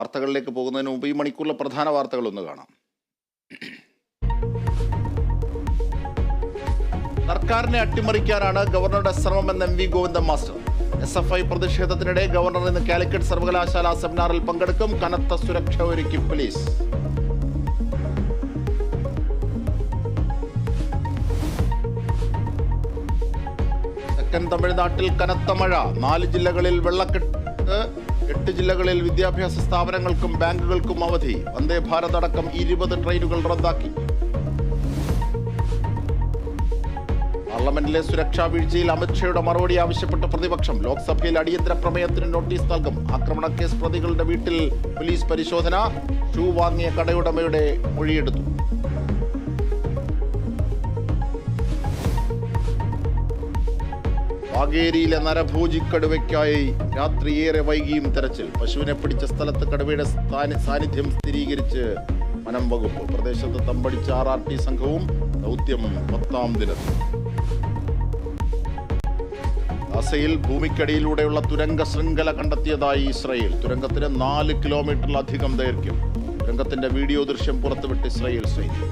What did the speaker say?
വാർത്തകളിലേക്ക് പോകുന്നതിന് മുമ്പ് ഈ മണിക്കൂറിലെ പ്രധാന വാർത്തകളൊന്ന് കാണാം. സർക്കാരിനെ അട്ടിമറിക്കാനാണ് ഗവർണറുടെ ശ്രമമെന്ന് MV ഗോവിന്ദൻ മാസ്റ്റർ. SFI പ്രതിഷേധത്തിനിടെ ഗവർണർ ഇന്ന് കാലിക്കറ്റ് സർവകലാശാല സെമിനാറിൽ പങ്കെടുക്കും. കനത്ത സുരക്ഷ ഒരുക്കി പോലീസ്. തെക്കൻ തമിഴ്നാട്ടിൽ കനത്ത മഴ. 4 ജില്ലകളിൽ വെള്ളക്കെട്ട്. 8 ജില്ലകളിൽ വിദ്യാഭ്യാസ സ്ഥാപനങ്ങൾക്കും ബാങ്കുകൾക്കും അവധി. വന്ദേ ഭാരത് അടക്കം 20 ട്രെയിനുകൾ റദ്ദാക്കി. പാർലമെന്റിലെ സുരക്ഷാ വീഴ്ചയിൽ അമിത്ഷായുടെ മറുപടി ആവശ്യപ്പെട്ട പ്രതിപക്ഷം. ലോക്സഭയിൽ അടിയന്തര പ്രമേയത്തിന് നോട്ടീസ് നൽകും. ആക്രമണ കേസ് പ്രതികളുടെ വീട്ടിൽ പോലീസ് പരിശോധന. ഷൂ വാങ്ങിയ കടയുടമയുടെ മൊഴിയെടുത്തു. വാഗേരിയിലെ നരഭോജിക്കടുവയ്ക്കായി രാത്രി ഏറെ വൈകിയും തെരച്ചിൽ. പശുവിനെ പിടിച്ച സ്ഥലത്ത് കടുവയുടെ സാന്നിധ്യം സ്ഥിരീകരിച്ച് വനം വകുപ്പ്. പ്രദേശത്ത് തമ്പടിച്ച RRT സംഘവും. ദൗത്യം 10ാം ദിനത്തിൽ. ഗാസയിൽ ഭൂമിക്കടിയിലൂടെയുള്ള തുരങ്ക ശൃംഖല കണ്ടെത്തിയതായി ഇസ്രായേൽ. തുരങ്കത്തിന് 4 കിലോമീറ്ററിലധികം ദൈർഘ്യം. തുരങ്കത്തിന്റെ വീഡിയോ ദൃശ്യം പുറത്തുവിട്ട് ഇസ്രായേൽ സൈന്യം.